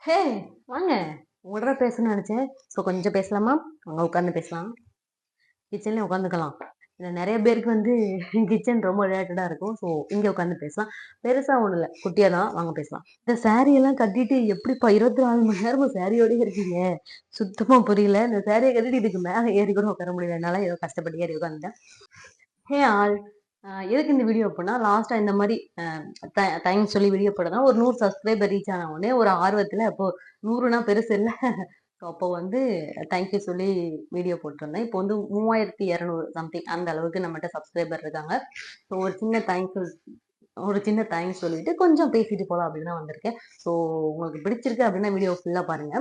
ஹே, வாங்க. உங்கள்ட்ட பேசணும்னு நினைச்சேன். ஸோ கொஞ்சம் பேசலாமா? அங்க உட்காந்து பேசலாம். கிச்சன்லயே உட்காந்துக்கலாம். இதுல நெறைய பேருக்கு வந்து கிச்சன் ரொம்ப ரிலேட்டடா இருக்கும். ஸோ இங்க உட்காந்து பேசலாம். பெருசா ஒண்ணும் இல்ல. குட்டியா தான். வாங்க பேசலாம். இந்த சாரி எல்லாம் கட்டிட்டு எப்படிப்பா 24 மணி நேரமும் சாரியோடயே இருக்கீங்க? சுத்தமா புரியல. இந்த சாரிய கட்டிட்டு இதுக்கு மேல ஏறி கூட உட்கார முடியல என்னால. ஏதோ கஷ்டப்பட்டு ஏறி உட்காந்துட்டேன். Hey all. எதுக்கு இந்த வீடியோ அப்புட்னா, லாஸ்ட்டா இந்த மாரி அ தேங்க்ஸ் சொல்லி வீடியோ போட்டதுனா, ஒரு 100 சப்ஸ்கிரைபர் ரீச் ஆன உடனே ஒரு ஆர்வத்துல அப்போ 100னா பெருசு இல்ல. ஸோ அப்போ வந்து தேங்க் யூ சொல்லி வீடியோ போட்டிருந்தேன். இப்போ வந்து 3200 சம்திங் அந்த அளவுக்கு நம்மட்ட சப்ஸ்கிரைபர் இருக்காங்க. ஸோ ஒரு சின்ன தேங்க்ஸ் சொல்லிட்டு கொஞ்சம் பேசிட்டு போலாம் அப்படின்னு தான் வந்திருக்கேன். ஸோ உங்களுக்கு பிடிச்சிருக்கு அப்படின்னா வீடியோ ஃபுல்லா பாருங்க.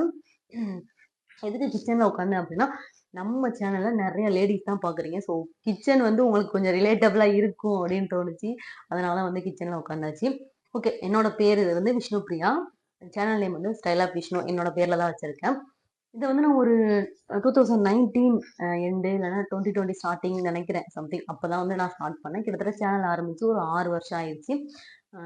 எதுக்கு கிச்சன்ல உட்காந்தேன் அப்படின்னா, நம்ம சேனல்ல நெறைய லேடீஸ் தான் பார்க்குறீங்க. ஸோ கிச்சன் வந்து உங்களுக்கு கொஞ்சம் ரிலேட்டபிளா இருக்கும் அப்படின்னு தோணுச்சு. அதனால வந்து கிச்சன்ல உட்காந்தாச்சு. ஓகே. என்னோட பேரு வந்து விஷ்ணுபிரியா. சேனல் நேம் வந்து ஸ்டைல் ஆஃப் விஷ்ணு. என்னோட பேர்ல தான் வச்சிருக்கேன். இத வந்து நான் ஒரு 2019 எண்டு இல்லன்னா 2020 ஸ்டார்ட்டிங் நெனைக்கிறேன். சம்திங் அப்பதான் வந்து நான் ஸ்டார்ட் பண்ணேன். கிட்டத்தட்ட சேனல் ஆரம்பிச்சு ஒரு 6 வருஷம் ஆயிருச்சு.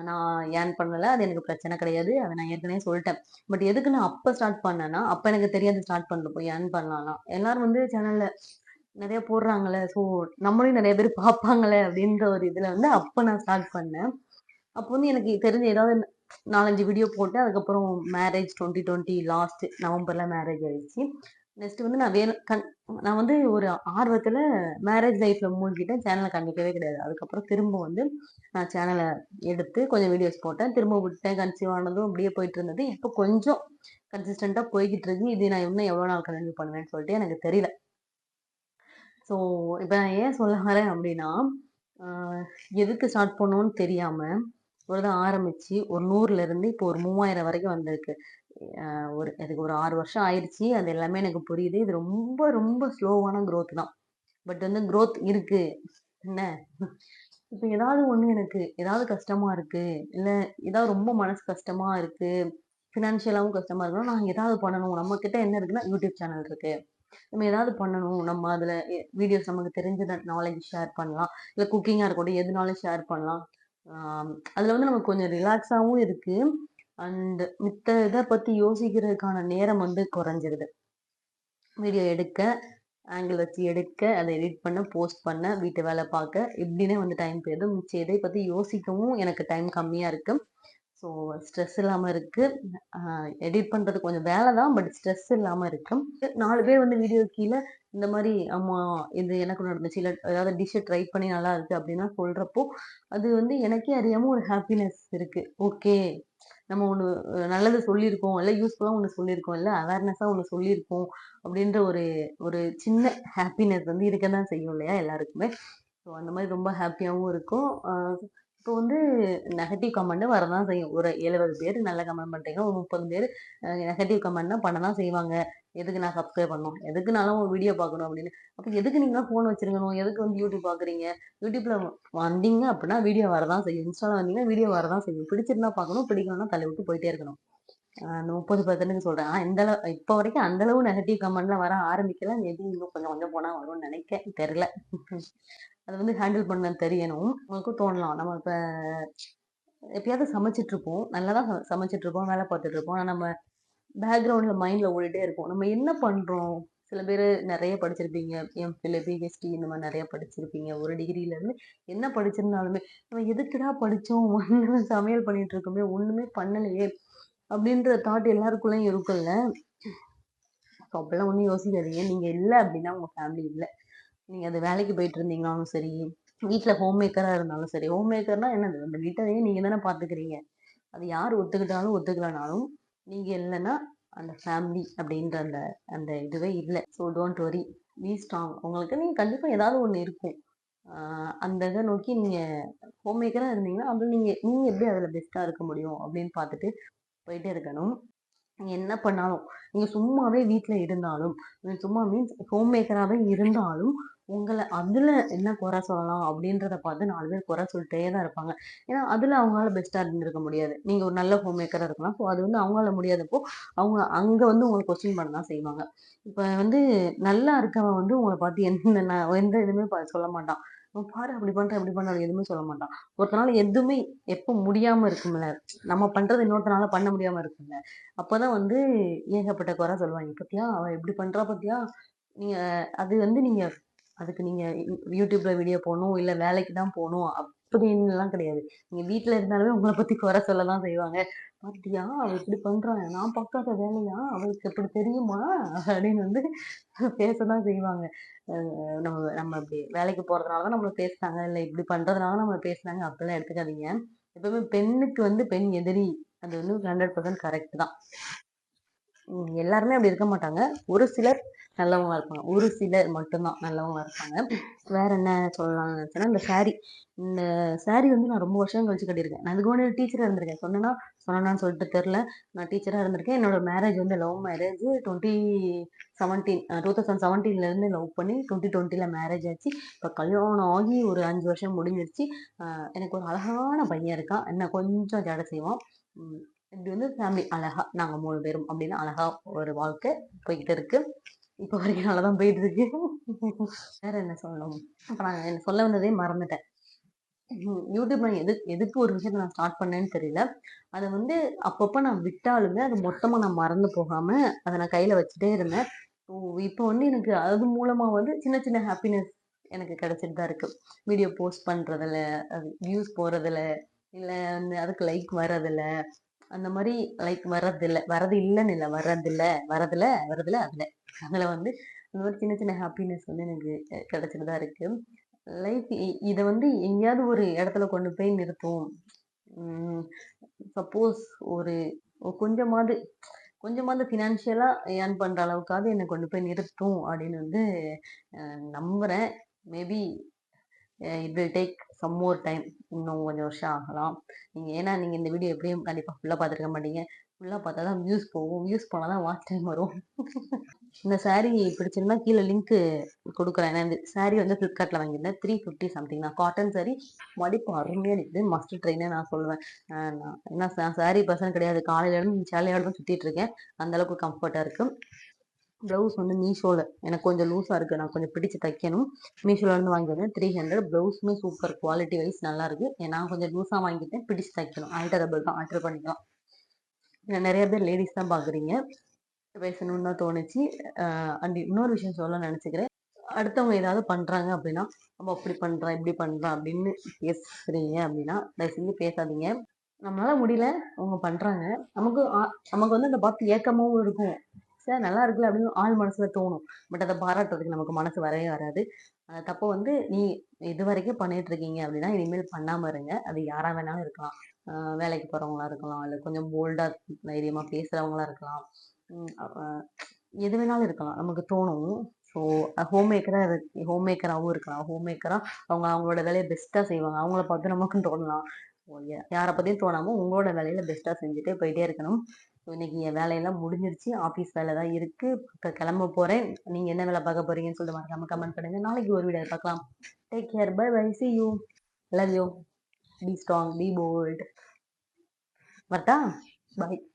நான் ஏர்ன் பண்ணல. அது எனக்கு பிரச்சனை கிடையாது. அத நான் ஏற்கனவே சொல்ட்டேன். பட் எதுக்கு நான் அப்ப ஸ்டார்ட் பண்ணேன்னா, அப்ப எனக்கு தெரியாது ஸ்டார்ட் பண்ணப்போ ஏர்ன் பண்ணலாம்னா. எல்லாரும் வந்து சேனல்ல நெறைய போடுறாங்கல்ல. ஸோ நம்மளையும் நெறைய பேர் பார்ப்பாங்கல்ல அப்படின்ற ஒரு இதுல வந்து அப்ப நான் ஸ்டார்ட் பண்ணேன். அப்போ வந்து எனக்கு தெரிஞ்ச ஏதாவது 4, 5 வீடியோ போட்டு அதுக்கப்புறம் மேரேஜ் 2020 லாஸ்ட் நவம்பர்ல மேரேஜ் ஆயிடுச்சு. நெக்ஸ்ட் வந்து நான் வந்து ஒரு ஆர்வத்துல மேரேஜ் லைஃப்ல மூழ்கிட்டேன். சேனல கண்டுக்கவே கிடையாது. அதுக்கப்புறம் திரும்ப வந்து நான் சேனல எடுத்து கொஞ்சம் வீடியோஸ் போட்டேன். திரும்ப விட்டேன். கன்சீவ் ஆனதும் அப்படியே போயிட்டு இருந்தது. இப்போ கொஞ்சம் கன்சிஸ்டன்ட்டா போய்க்கிட்டு இருக்கு. இது நான் இன்னும் எவ்வளோ நாள் கன்டின்யூ பண்ணுவேன்னு சொல்லிட்டு எனக்கு தெரியல. ஸோ இப்ப நான் ஏன் சொல்ல வரேன் அப்படின்னா, ஆ எதுக்கு ஸ்டார்ட் பண்ணோம்னு தெரியாம, ஒரு இத ஆரம்பிச்சு ஒரு 100ல இருந்து இப்போ ஒரு 3000 வரைக்கும் வந்திருக்கு. அ அதுக்கு ஒரு 6 வருஷம் ஆயிருச்சு. அது எல்லாமே எனக்கு புரியுது. இது ரொம்ப ரொம்ப ஸ்லோவான குரோத் தான். பட் வந்து குரோத் இருக்கு. என்ன? இப்ப ஏதாவது ஒண்ணு எனக்கு ஏதாவது கஷ்டமா இருக்கு. இல்ல ஏதாவது ரொம்ப மனசு கஷ்டமா இருக்கு. ஃபினான்ஷியலாவும் கஷ்டமா இருக்குன்னா, நான் ஏதாவது பண்ணணும். நம்மகிட்ட என்ன இருக்குன்னா, யூடியூப் சேனல் இருக்கு. நம்ம ஏதாவது பண்ணணும். நம்ம அதுல வீடியோஸ் நமக்கு தெரிஞ்சத நாலேட்ஜ் ஷேர் பண்ணலாம். இல்ல குக்கிங்கா இருக்கட்டும், எதுனாலும் ஷேர் பண்ணலாம். அதுல வந்து நமக்கு கொஞ்சம் ரிலாக்ஸாவும் இருக்கு. அண்ட் மித்த இத பத்தி யோசிக்கிறதுக்கான நேரம் வந்து குறைஞ்சிருது. வீடியோ எடுக்க, ஆங்கிள் வச்சு எடுக்க, அத எடிட் பண்ண, போஸ்ட் பண்ண, வீட்டு வேல பாக்க, இப்படின்னே வந்து டைம் போயிருது. மிச்சம் எதை பத்தி யோசிக்கவும் எனக்கு டைம் கம்மியா இருக்கு. ஸோ ஸ்ட்ரெஸ் இல்லாம இருக்கு. அ எடிட் பண்றது கொஞ்சம் வேல தான். பட் ஸ்ட்ரெஸ் இல்லாம இருக்கு. 4 பேர் வந்து வீடியோ கீழ இந்த மாரி ஆமா இது எனக்கு நடந்துச்சு. இல்ல ஏதாவது டிஷ் ட்ரை பண்ணி நல்லா இருக்கு அப்டின்னா சொல்றப்போ, அது வந்து எனக்கே அறியாம ஒரு ஹாப்பினஸ் இருக்கு. ஓகே. நம்ம ஒண்ணு நல்லது சொல்லியிருக்கோம். இல்ல யூஸ்ஃபுல்லா ஒண்ணு சொல்லியிருக்கோம். இல்ல அவேர்னஸா ஒண்ணு சொல்லியிருக்கோம். அப்டின்ற ஒரு ஒரு சின்ன ஹாப்பினஸ் வந்து இருக்க தான் செய்யும் இல்லையா எல்லாருக்குமே. ஸோ அந்த மாரி ரொம்ப ஹாப்பியாவும் இருக்கும். இப்போ வந்து நெகட்டிவ் கமெண்ட் வரதான் செய்யும். ஒரு 70 பேர் நல்ல கமெண்ட் பண்றீங்க. ஒரு 30 பேர் நெகட்டிவ் கமெண்ட்னா பண்ண தான் செய்வாங்க. எதுக்கு நான் சப்ஸ்கிரைப் பண்ணணும்? எதுக்குனாலும் ஒரு வீடியோ பார்க்கணும் அப்படின்னு. அப்ப எதுக்கு நீங்கலாம் ஃபோன் வச்சிருக்கணும்? எதுக்கு வந்து யூடியூப் பார்க்குறீங்க? யூடியூப்ல வந்தீங்க அப்படின்னா வீடியோ வரதான் செய்யும். இன்ஸ்டால வந்தீங்கன்னா வீடியோ வரதான் செய்யும். பிடிச்சிருந்தா பார்க்கணும். பிடிக்கலன்னா தள்ளி விட்டு போயிட்டே இருக்கணும். அந்த 30% சொல்றேன். ஆனா இந்த அளவு இப்ப வரைக்கும் அந்த அளவு நெகட்டிவ் கமெண்ட்லாம் வர ஆரம்பிக்கல. மேபி இன்னும் கொஞ்சம் கொஞ்சம் போனா வரும்னு நெனைக்கிறேன். தெரியல. அத வந்து ஹேண்டில் பண்ண தெரியணும். உங்களுக்கும் தோணலாம். நம்ம இப்ப எப்பயாவது சமைச்சுட்டு இருப்போம். நல்லா தான் சமைச்சுட்டு இருப்போம். வேலை பார்த்துட்டு இருப்போம். ஆனா நம்ம பேக்கிரவுண்ட்ல மைண்ட்ல ஓடிட்டே இருக்கும். நம்ம என்ன பண்றோம்? சில பேரு நெறைய படிச்சிருப்பீங்க. எம்.ஃபில், பிஹெச்டி இந்த மாரி நெறைய படிச்சிருப்பீங்க. ஒரு டிகிரில இருந்து என்ன படிச்சிருந்தாலுமே, நம்ம எதுக்குடா படிச்சோம்? சமையல் பண்ணிட்டு இருக்கோமே, ஒண்ணுமே பண்ணலையே! அப்டின்ற தாட் எல்லாருக்குள்ளயும் இருக்கும்ல. ஸோ அப்பலாம் ஒண்ணும் யோசிக்காதீங்க. நீங்க இல்ல அப்டின்னா உங்க ஃபேமிலி இல்ல. நீங்க அது வேலைக்கு போயிட்டு இருந்தீங்கனாலும் சரி, வீட்ல ஹோம் மேக்கரா இருந்தாலும் சரி. ஹோம் மேக்கர்னா என்னது? அந்த வீட்டயே நீங்க தானே பார்த்துக்கிறீங்க. அது யார் ஒத்துக்கிட்டாலும், ஒத்துக்கலனாலும், நீங்க இல்லன்னா, அந்த ஃபேமிலி அப்படின்ற அந்த அந்த இதுவே இல்ல. So don't worry. Be strong. உங்களுக்கு நீங்க கண்டிப்பா ஏதாவது ஒண்ணு இருக்கும். ஆ அந்த இத நோக்கி நீங்க ஹோம் மேக்கரா இருந்தீங்கன்னா, அதுல நீங்க நீங்க எப்படி அதுல பெஸ்ட்டா இருக்க முடியும் அப்படின்னு பார்த்துட்டு போயிட்டே இருக்கணும். நீங்க என்ன பண்ணாலும், நீங்க சும்மாவே வீட்ல இருந்தாலும், சும்மா மீன்ஸ் ஹோம் மேக்கராவே இருந்தாலும், உங்கள அதுல என்ன குறை சொல்லலாம் அப்படின்றத பார்த்து 4 பேர் குறை சொல்லிட்டே தான் இருப்பாங்க. ஏன்னா, அதுல அவங்களால பெஸ்ட்டா இருந்திருக்க முடியாது. நீங்க ஒரு நல்ல ஹோம் மேக்கரா இருக்கலாம். ஸோ அது வந்து அவங்களால முடியாதப்போ, அவங்க அங்க வந்து உங்கள கொஸ்டின் பண்ண தான் செய்வாங்க. இப்ப வந்து நல்லா இருக்கவன் வந்து உங்கள பார்த்து எந்த இதுவுமே சொல்ல மாட்டான். பாரு அப்படி பண்றேன் இப்படி பண்றேன் எதுவுமே சொல்ல மாட்டான். ஒருத்தனால எதுவுமே எப்ப முடியாம இருக்கும்ல, நம்ம பண்றது இன்னொருத்தனால பண்ண முடியாம இருக்கும்ல, அப்பதான் வந்து ஏகப்பட்ட குறை சொல்லுவாங்க. பாத்தியா அவ எப்படி பண்றா பாத்தியா, நீங்க அது வந்து நீங்க அதுக்கு நீங்க யூடியூப்ல வீடியோ போடணும், இல்ல வேலைக்கு தான் போணும் அப்படின்னுலாம் கிடையாது. நீங்க வீட்ல இருந்தாலுமே உங்கள பத்தி குறை சொல்லதான் செய்வாங்க. பாத்தியா அவ இப்படி பண்றா, நான் பார்க்காத வேலையா, அவளுக்கு எப்படி தெரியுமா அப்படின்னு வந்து பேசதான் செய்வாங்க. நம்ம நம்ம இப்படி வேலைக்கு போறதுனால தான் நம்மள பேசுனாங்க, இல்ல இப்படி பண்றதுனால நம்மள பேசுனாங்க அப்படிலாம் எடுத்துக்காதீங்க. எப்பவுமே பெண்ணுக்கு வந்து பெண் எதிரி. அது வந்து 100% கரெக்ட் தான். எல்லாருமே அப்படி இருக்க மாட்டாங்க. ஒரு சிலர் நல்லவங்களா இருப்பாங்க. ஒரு சிலர் மட்டும் தான் நல்லவங்களா இருப்பாங்க. வேற என்ன சொல்லலாம்னு நினைச்சேன்னா, இந்த சாரி வந்து நான் ரொம்ப வருஷம் கழிச்சு கட்டியிருக்கேன். நான் இதுக்கு முன்னாடி டீச்சரா இருந்திருக்கேன். சொன்னேனான்னு சொல்லிட்டு தெரியல. நான் டீச்சரா இருந்திருக்கேன். என்னோட மேரேஜ் வந்து லவ் மேரேஜ் 2017ல இருந்து லவ் பண்ணி 2020ல மேரேஜ் ஆச்சு. இப்ப கல்யாணம் ஆகி ஒரு 5 வருஷம் முடிஞ்சிருச்சு. எனக்கு ஒரு அழகான பையன் இருக்கான். என்ன கொஞ்சம் ஜட செய்வான். ம். இப்படி வந்து ஃபேமிலி அழகா நாங்க 3 பேரும் அப்படின்னு அழகா ஒரு வாழ்க்கை போய்க்கிட்டு இருக்கு. இப்ப வரைக்கும் நல்லா தான் போயிட்டு இருக்கு. வேற என்ன சொல்லணும்? அப்ப நான் என்ன சொல்ல வந்ததே மறந்துட்டேன். யூடியூப் நான் எதுக்கு ஒரு விஷயத்த நான் ஸ்டார்ட் பண்ணேன்னு தெரியல. அத வந்து அப்பப்ப நான் விட்டாலுமே, அது மொத்தமா நான் மறந்து போகாம, அத நான் கையில வச்சுட்டே இருந்தேன். ஸோ இப்போ வந்து எனக்கு அது மூலமா வந்து சின்ன சின்ன ஹாப்பினஸ் எனக்கு கிடைச்சிட்டு தான் இருக்கு. வீடியோ போஸ்ட் பண்றதுல, அது வியூஸ் போறதுல, இல்ல வந்து அதுக்கு லைக் வரதுல, அந்த மாரி லைக் வரதில்ல. வரது இல்லன்னு இல்ல. வரதில்ல, வரதுல, வரதுல, அதுல. அதுல வந்து இந்த மாரி சின்ன சின்ன ஹாப்பினஸ் வந்து எனக்கு கிடைச்சிட்டு தான் இருக்கு. லைஃப் இத வந்து எங்கேயாவது ஒரு இடத்துல கொண்டு போய் நிறுத்தும். ம் சப்போஸ் ஒரு கொஞ்சமாவது கொஞ்சமாவது ஃபினான்ஷியலா ஏர்ன் பண்ற அளவுக்காவது என்ன கொண்டு போய் நிறுத்தும் அப்படின்னு வந்து நம்புறேன். Maybe it will take some more time. இன்னும் கொஞ்சம் வருஷம் ஆகலாம். ஏன்னா நீங்க இந்த வீடியோ எப்படியும் கண்டிப்பா ஃபுல்லா பார்த்துருக்க மாட்டீங்க. ஃபுல்லா பார்த்தா தான் வியூஸ் போகும். வியூஸ் போனா தான் வாட்ச் டைம் வரும். இந்த சாரி பிடிச்சிருந்தா கீழ லிங்க் குடுக்குறேன். நான் இந்த சாரி வந்து Flipkartல வாங்கியிருந்தேன். 350 சம்திங் தான். Cotton sorry. மடிப்பு அருமையா நிக்குது. மஸ்ட் ட்ரைன்னே நான் சொல்லுவேன். நான் சாரி பர்சன் கிடையாது. காலையில இருந்து சேலையோட தான் சுத்திட்டு இருக்கேன். அந்த அளவுக்கு கம்ஃபர்ட்டா இருக்கு. ப்ளவுஸ் வந்து மீஷோல எனக்கு கொஞ்சம் லூஸா இருக்கு. நான் கொஞ்சம் பிடிச்சு தைக்கணும். மீஷோல இருந்து வாங்கியிருந்தேன். 300 ப்ளவுஸுமே சூப்பர் குவாலிட்டி வைஸ் நல்லா இருக்கு. நான் கொஞ்சம் லூஸா வாங்கிட்டேன். பிடிச்சு தைக்கணும். ஆல்டரபிள் தான். ஆல்டர் பண்ணிக்கலாம். நெறைய பேர் லேடீஸ் தான் பார்க்குறீங்க. பேசணும்னு தான் தோணுச்சு. அண்ட் இன்னொரு விஷயம் சொல்ல நினைச்சுக்கிறேன். அடுத்தவங்க ஏதாவது பண்றாங்க அப்படின்னா, "அவ அப்படி பண்றா, இப்படி பண்றா" அப்படின்னு பேசுறீங்க அப்படின்னா, தயவு செஞ்சு பேசாதீங்க. நம்மளால முடியல, அவங்க பண்றாங்க. நமக்கு நமக்கு வந்து அத பார்த்து ஏக்கமாவும் இருக்கும். ச்சே நல்லா இருக்குல்ல அப்படின்னு ஆழ் மனசுல தோணும். பட் அத பாராட்டுறதுக்கு நமக்கு மனசு வரவே வராது. அந்த தப்ப வந்து நீ இதுவரைக்கும் பண்ணிட்டு இருக்கீங்க அப்படின்னா, இனிமேல் பண்ணாம இருங்க. அது யாரா வேணாலும் இருக்கலாம். அ வேலைக்கு போறவங்களா இருக்கலாம், இல்ல கொஞ்சம் போல்டா தைரியமா பேசுறவங்களா இருக்கலாம். ம் அ எது வேணாலும் இருக்கலாம். நமக்கு தோணும். ஸோ ஹோம் மேக்கராவும் இருக்கலாம். ஹோம் மேக்கரா அவங்க அவங்களோட வேலைய பெஸ்ட்டா செய்வாங்க. அவங்கள பார்த்து நமக்கும் தோணலாம். ஸோ யார பத்தியும் தோணாம உங்களோட வேலையில பெஸ்ட்டா செஞ்சுட்டே போயிட்டே இருக்கணும். ஸோ இன்னைக்கு என் வேலையெல்லாம் முடிஞ்சிருச்சு. ஆஃபீஸ் வேலை தான் இருக்கு. இப்ப கிளம்ப போறேன். நீங்க என்ன வேலை பார்க்க போறீங்கன்னு சொல்லிட்டு மறக்காம கமெண்ட் பண்ணுங்க. நாளைக்கு ஒரு வீடியோ பார்க்கலாம். Take care. Bye bye. See you. Love you. Be strong. Be bold. வரட்டா? Bye.